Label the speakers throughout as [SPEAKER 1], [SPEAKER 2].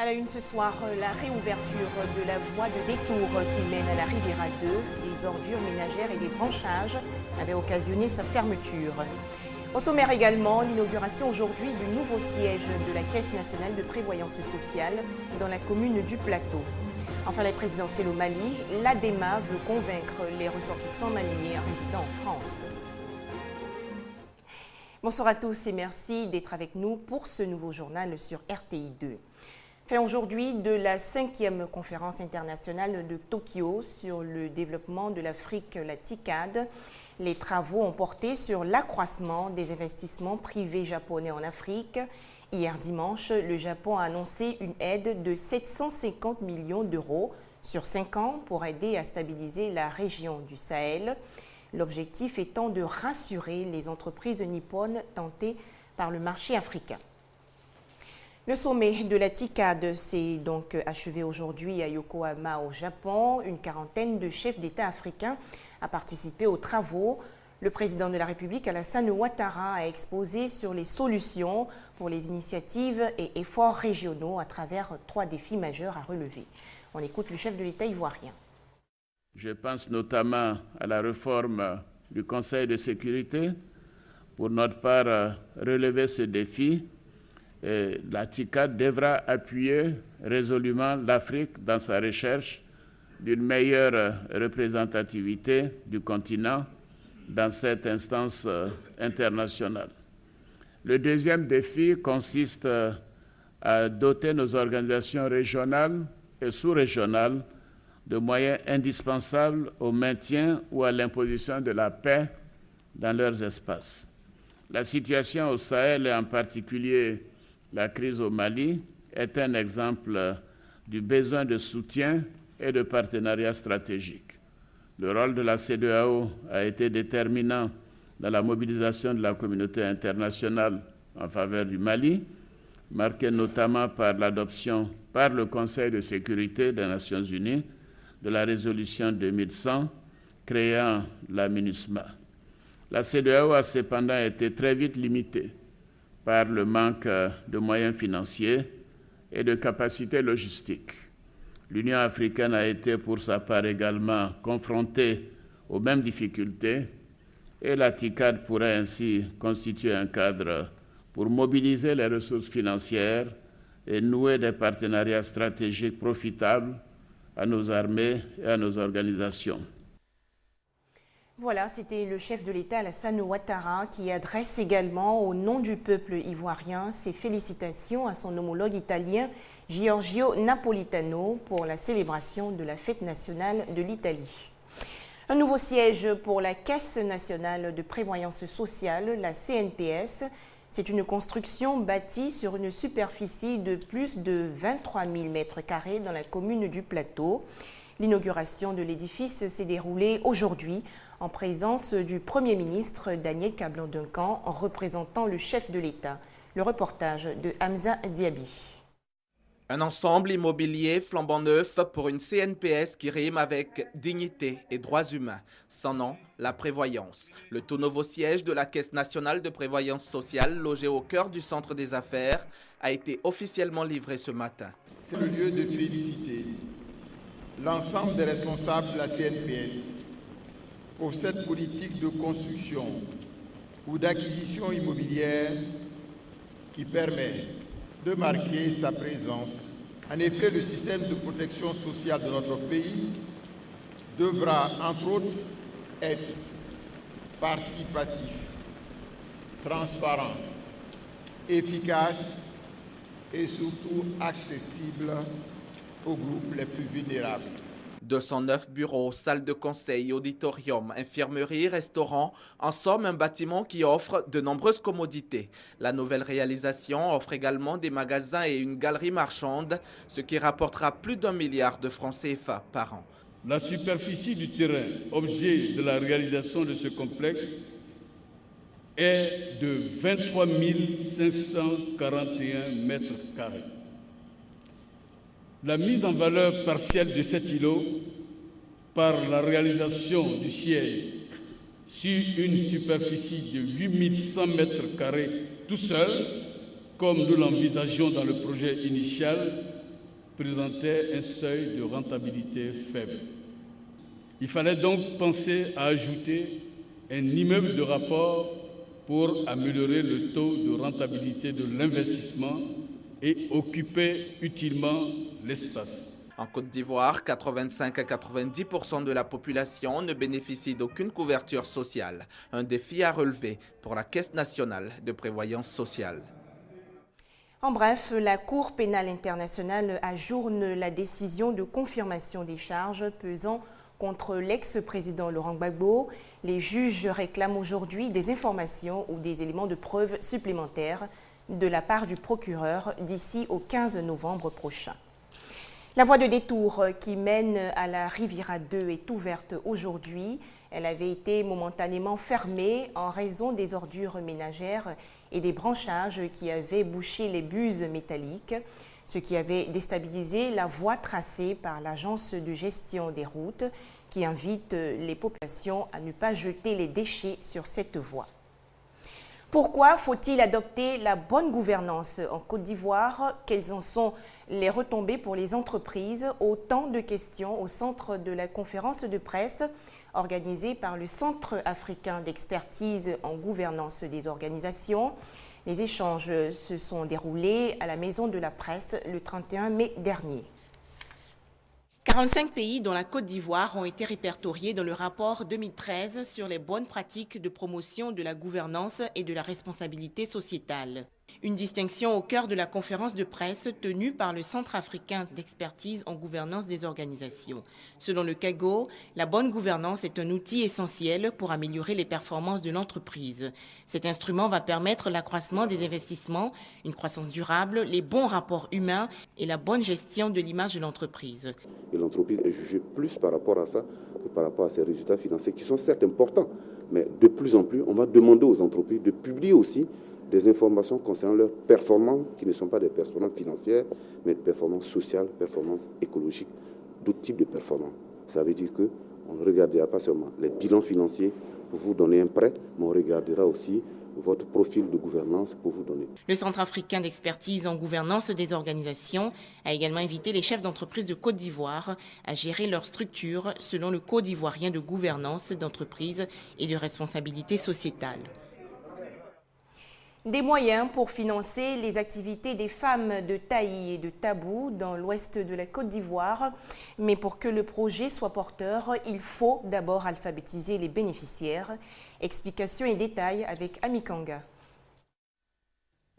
[SPEAKER 1] À la une ce soir, la réouverture de la voie de détour qui mène à la Riviera 2. Les ordures ménagères et les branchages avaient occasionné sa fermeture. Au sommaire également, l'inauguration aujourd'hui du nouveau siège de la Caisse nationale de prévoyance sociale dans la commune du Plateau. Enfin, la présidentielle au Mali, l'ADEMA veut convaincre les ressortissants maliens résidant en France. Bonsoir à tous et merci d'être avec nous pour ce nouveau journal sur RTI 2. Fin aujourd'hui de la 5e conférence internationale de Tokyo sur le développement de l'Afrique, la TICAD. Les travaux ont porté sur l'accroissement des investissements privés japonais en Afrique. Hier dimanche, le Japon a annoncé une aide de 750 millions d'euros sur 5 ans pour aider à stabiliser la région du Sahel. L'objectif étant de rassurer les entreprises nippones tentées par le marché africain. Le sommet de la TICAD s'est donc achevé aujourd'hui à Yokohama au Japon. Une quarantaine de chefs d'État africains a participé aux travaux. Le président de la République, Alassane Ouattara, a exposé sur les solutions pour les initiatives et efforts régionaux à travers 3 défis majeurs à relever. On écoute le chef de l'État ivoirien.
[SPEAKER 2] Je pense notamment à la réforme du Conseil de sécurité. Pour notre part, relever ce défi, la TICAD devra appuyer résolument l'Afrique dans sa recherche d'une meilleure représentativité du continent dans cette instance internationale. Le deuxième défi consiste à doter nos organisations régionales et sous-régionales de moyens indispensables au maintien ou à l'imposition de la paix dans leurs espaces. La situation au Sahel et en particulier la crise au Mali est un exemple du besoin de soutien et de partenariat stratégique. Le rôle de la CEDEAO a été déterminant dans la mobilisation de la communauté internationale en faveur du Mali, marquée notamment par l'adoption par le Conseil de sécurité des Nations unies de la résolution 2100 créant la MINUSMA. La CEDEAO a cependant été très vite limitée par le manque de moyens financiers et de capacités logistiques. L'Union africaine a été pour sa part également confrontée aux mêmes difficultés et la TICAD pourrait ainsi constituer un cadre pour mobiliser les ressources financières et nouer des partenariats stratégiques profitables à nos armées et à nos organisations.
[SPEAKER 1] Voilà, c'était le chef de l'État Alassane Ouattara qui adresse également au nom du peuple ivoirien ses félicitations à son homologue italien Giorgio Napolitano pour la célébration de la fête nationale de l'Italie. Un nouveau siège pour la Caisse nationale de prévoyance sociale, la CNPS. C'est une construction bâtie sur une superficie de plus de 23 000 m² dans la commune du Plateau. L'inauguration de l'édifice s'est déroulée aujourd'hui en présence du Premier ministre Daniel Kablan-Duncan représentant le chef de l'État. Le reportage de Hamza Diaby.
[SPEAKER 3] Un ensemble immobilier flambant neuf pour une CNPS qui rime avec dignité et droits humains. Son nom, la prévoyance. Le tout nouveau siège de la Caisse nationale de prévoyance sociale, logé au cœur du centre des affaires, a été officiellement livré ce matin.
[SPEAKER 4] C'est le lieu de féliciter l'ensemble des responsables de la CNPS pour cette politique de construction ou d'acquisition immobilière qui permet de marquer sa présence. En effet, le système de protection sociale de notre pays devra, entre autres, être participatif, transparent, efficace et surtout accessible aux groupes les plus vulnérables.
[SPEAKER 3] 209 bureaux, salles de conseil, auditorium, infirmerie, restaurant, en somme un bâtiment qui offre de nombreuses commodités. La nouvelle réalisation offre également des magasins et une galerie marchande, ce qui rapportera plus d'1 milliard de francs CFA par an.
[SPEAKER 5] La superficie du terrain, objet de la réalisation de ce complexe, est de 23 541 m². La mise en valeur partielle de cet îlot par la réalisation du siège sur une superficie de 8100 m² tout seul, comme nous l'envisagions dans le projet initial, présentait un seuil de rentabilité faible. Il fallait donc penser à ajouter un immeuble de rapport pour améliorer le taux de rentabilité de l'investissement et occuper utilement l'espace.
[SPEAKER 3] En Côte d'Ivoire, 85 à 90% de la population ne bénéficie d'aucune couverture sociale. Un défi à relever pour la Caisse nationale de prévoyance sociale.
[SPEAKER 1] En bref, la Cour pénale internationale ajourne la décision de confirmation des charges pesant contre l'ex-président Laurent Gbagbo. Les juges réclament aujourd'hui des informations ou des éléments de preuve supplémentaires de la part du procureur d'ici au 15 novembre prochain. La voie de détour qui mène à la Riviera 2 est ouverte aujourd'hui. Elle avait été momentanément fermée en raison des ordures ménagères et des branchages qui avaient bouché les buses métalliques, ce qui avait déstabilisé la voie tracée par l'Agence de gestion des routes qui invite les populations à ne pas jeter les déchets sur cette voie. Pourquoi faut-il adopter la bonne gouvernance en Côte d'Ivoire? Quelles en sont les retombées pour les entreprises? Autant de questions au centre de la conférence de presse organisée par le Centre africain d'expertise en gouvernance des organisations. Les échanges se sont déroulés à la Maison de la Presse le 31 mai dernier. 45 pays dont la Côte d'Ivoire ont été répertoriés dans le rapport 2013 sur les bonnes pratiques de promotion de la gouvernance et de la responsabilité sociétale. Une distinction au cœur de la conférence de presse tenue par le Centre africain d'expertise en gouvernance des organisations. Selon le CAGO, la bonne gouvernance est un outil essentiel pour améliorer les performances de l'entreprise. Cet instrument va permettre l'accroissement des investissements, une croissance durable, les bons rapports humains et la bonne gestion de l'image de l'entreprise.
[SPEAKER 6] Et l'entreprise est jugée plus par rapport à ça que par rapport à ses résultats financiers qui sont certes importants. Mais de plus en plus, on va demander aux entreprises de publier aussi des informations concernant leurs performances, qui ne sont pas des performances financières, mais des performances sociales, performances écologiques, d'autres types de performances. Ça veut dire qu'on ne regardera pas seulement les bilans financiers pour vous donner un prêt, mais on regardera aussi votre profil de gouvernance pour vous donner.
[SPEAKER 1] Le Centre africain d'expertise en gouvernance des organisations a également invité les chefs d'entreprise de Côte d'Ivoire à gérer leur structure selon le Code ivoirien de gouvernance d'entreprise et de responsabilité sociétale. Des moyens pour financer les activités des femmes de Taï et de Tabou dans l'ouest de la Côte d'Ivoire. Mais pour que le projet soit porteur, il faut d'abord alphabétiser les bénéficiaires. Explications et détails avec Ami Kanga.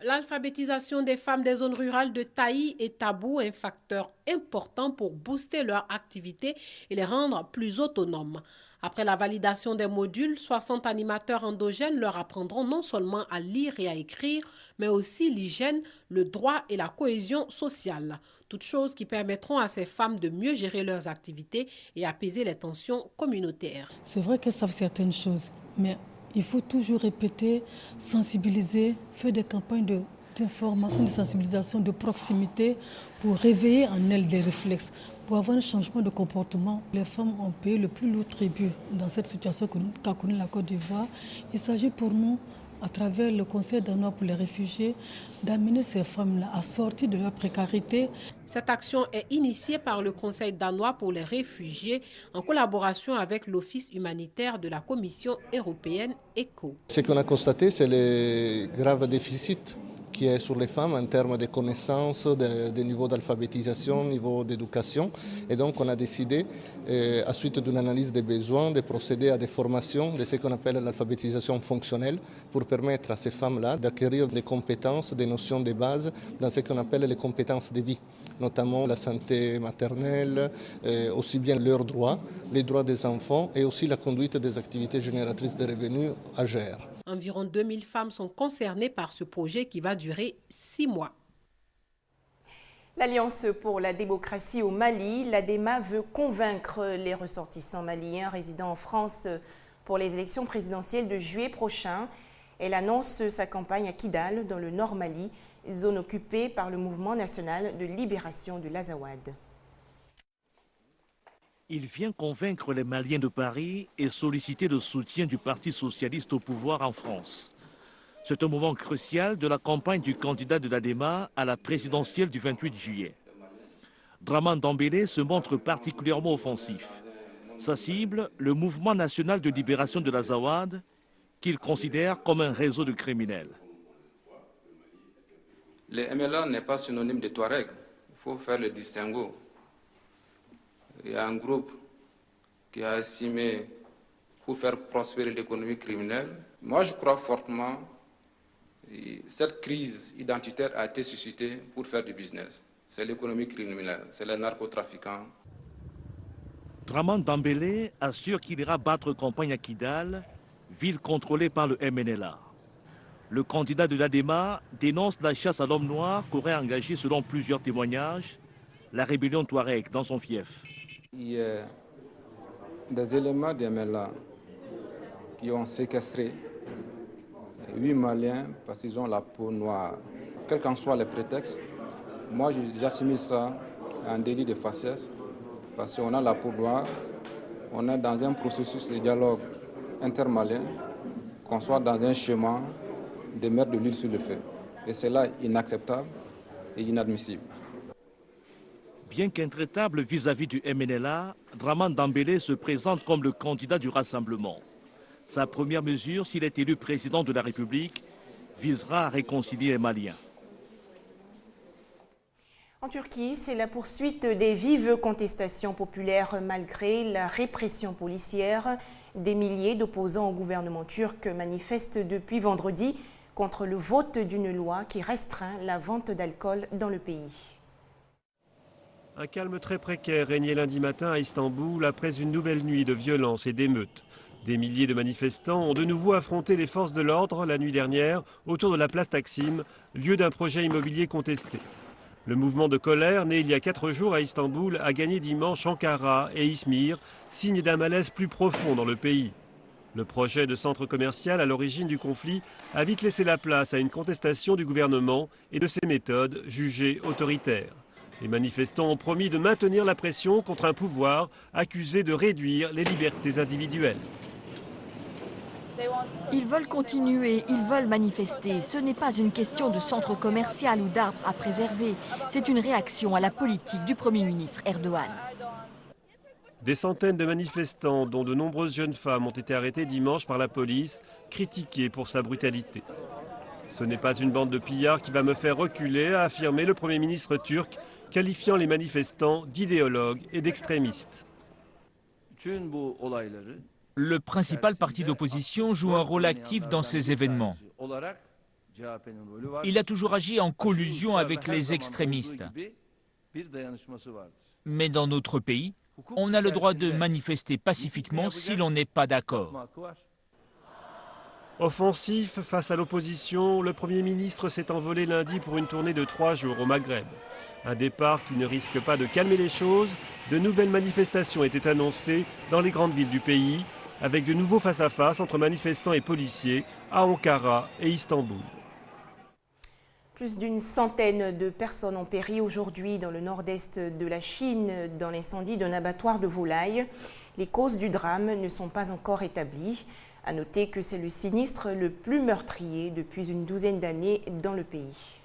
[SPEAKER 7] L'alphabétisation des femmes des zones rurales de Taï et Tabou est un facteur important pour booster leur activité et les rendre plus autonomes. Après la validation des modules, 60 animateurs endogènes leur apprendront non seulement à lire et à écrire, mais aussi l'hygiène, le droit et la cohésion sociale. Toutes choses qui permettront à ces femmes de mieux gérer leurs activités et apaiser les tensions communautaires.
[SPEAKER 8] C'est vrai qu'elles savent certaines choses, mais il faut toujours répéter, sensibiliser, faire des campagnes d'information, de sensibilisation, de proximité pour réveiller en elles des réflexes, pour avoir un changement de comportement. Les femmes ont payé le plus lourd tribut dans cette situation qu'a connue la Côte d'Ivoire. Il s'agit pour nous, à travers le Conseil danois pour les réfugiés, d'amener ces femmes-là à sortir de leur précarité.
[SPEAKER 7] Cette action est initiée par le Conseil danois pour les réfugiés en collaboration avec l'Office humanitaire de la Commission européenne ECHO.
[SPEAKER 9] Ce qu'on a constaté, c'est le grave déficit qui est sur les femmes en termes de connaissances, de niveau d'alphabétisation, niveau d'éducation. Et donc on a décidé, à suite d'une analyse des besoins, de procéder à des formations de ce qu'on appelle l'alphabétisation fonctionnelle pour permettre à ces femmes-là d'acquérir des compétences, des notions de base dans ce qu'on appelle les compétences de vie, notamment la santé maternelle, aussi bien leurs droits, les droits des enfants et aussi la conduite des activités génératrices de revenus AGR.
[SPEAKER 7] Environ 2000 femmes sont concernées par ce projet qui va durer 6 mois.
[SPEAKER 1] L'Alliance pour la démocratie au Mali, l'ADEMA, veut convaincre les ressortissants maliens résidant en France pour les élections présidentielles de juillet prochain. Elle annonce sa campagne à Kidal, dans le Nord Mali, zone occupée par le mouvement national de libération de l'Azawad.
[SPEAKER 10] Il vient convaincre les Maliens de Paris et solliciter le soutien du Parti socialiste au pouvoir en France. C'est un moment crucial de la campagne du candidat de l'ADEMA à la présidentielle du 28 juillet. Draman Dembélé se montre particulièrement offensif. Sa cible, le Mouvement national de libération de l'Azawad, qu'il considère comme un réseau de criminels.
[SPEAKER 11] Les MLA n'est pas synonyme de Touareg. Il faut faire le distinguo. Il y a un groupe qui a estimé pour faire prospérer l'économie criminelle. Moi, je crois fortement que cette crise identitaire a été suscitée pour faire du business. C'est l'économie criminelle, c'est les narcotrafiquants.
[SPEAKER 10] Draman Dembélé assure qu'il ira battre campagne à Kidal, ville contrôlée par le MNLA. Le candidat de l'ADEMA dénonce la chasse à l'homme noir qu'aurait engagé, selon plusieurs témoignages, la rébellion Touareg dans son fief.
[SPEAKER 11] Il y a des éléments du MNLA qui ont séquestré 8 Maliens parce qu'ils ont la peau noire. Quels qu'en soient les prétextes, moi j'assimile ça à un délit de faciès parce qu'on a la peau noire, on est dans un processus de dialogue intermalien, qu'on soit dans un chemin de mettre de l'huile sur le feu. Et c'est là inacceptable et inadmissible.
[SPEAKER 10] Bien qu'intraitable vis-à-vis du MNLA, Draman Dembélé se présente comme le candidat du rassemblement. Sa première mesure, s'il est élu président de la République, visera à réconcilier les Maliens.
[SPEAKER 1] En Turquie, c'est la poursuite des vives contestations populaires malgré la répression policière. Des milliers d'opposants au gouvernement turc manifestent depuis vendredi contre le vote d'une loi qui restreint la vente d'alcool dans le pays.
[SPEAKER 12] Un calme très précaire régnait lundi matin à Istanbul après une nouvelle nuit de violence et d'émeutes. Des milliers de manifestants ont de nouveau affronté les forces de l'ordre la nuit dernière autour de la place Taksim, lieu d'un projet immobilier contesté. Le mouvement de colère, né il y a 4 jours à Istanbul, a gagné dimanche Ankara et Izmir, signe d'un malaise plus profond dans le pays. Le projet de centre commercial à l'origine du conflit a vite laissé la place à une contestation du gouvernement et de ses méthodes jugées autoritaires. Les manifestants ont promis de maintenir la pression contre un pouvoir accusé de réduire les libertés individuelles.
[SPEAKER 13] Ils veulent continuer, ils veulent manifester. Ce n'est pas une question de centre commercial ou d'arbres à préserver. C'est une réaction à la politique du Premier ministre Erdogan.
[SPEAKER 12] Des centaines de manifestants, dont de nombreuses jeunes femmes, ont été arrêtés dimanche par la police, critiqués pour sa brutalité. Ce n'est pas une bande de pillards qui va me faire reculer, a affirmé le Premier ministre turc, qualifiant les manifestants d'idéologues et d'extrémistes.
[SPEAKER 14] Le principal parti d'opposition joue un rôle actif dans ces événements. Il a toujours agi en collusion avec les extrémistes. Mais dans notre pays, on a le droit de manifester pacifiquement si l'on n'est pas d'accord.
[SPEAKER 12] Offensif face à l'opposition, le Premier ministre s'est envolé lundi pour une tournée de 3 jours au Maghreb. Un départ qui ne risque pas de calmer les choses. De nouvelles manifestations étaient annoncées dans les grandes villes du pays, avec de nouveaux face-à-face entre manifestants et policiers à Ankara et Istanbul.
[SPEAKER 1] Plus d'une centaine de personnes ont péri aujourd'hui dans le nord-est de la Chine dans l'incendie d'un abattoir de volailles. Les causes du drame ne sont pas encore établies. À noter que c'est le sinistre le plus meurtrier depuis une douzaine d'années dans le pays.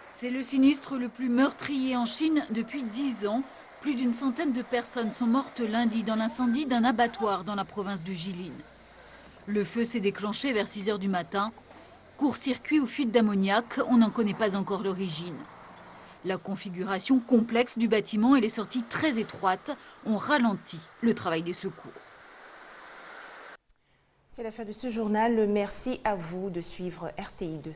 [SPEAKER 15] C'est le sinistre le plus meurtrier en Chine depuis 10 ans. Plus d'une centaine de personnes sont mortes lundi dans l'incendie d'un abattoir dans la province du Jilin. Le feu s'est déclenché vers 6 h du matin. Court-circuit ou fuite d'ammoniac, on n'en connaît pas encore l'origine. La configuration complexe du bâtiment et les sorties très étroites ont ralenti le travail des secours.
[SPEAKER 1] C'est la fin de ce journal. Merci à vous de suivre RTI2.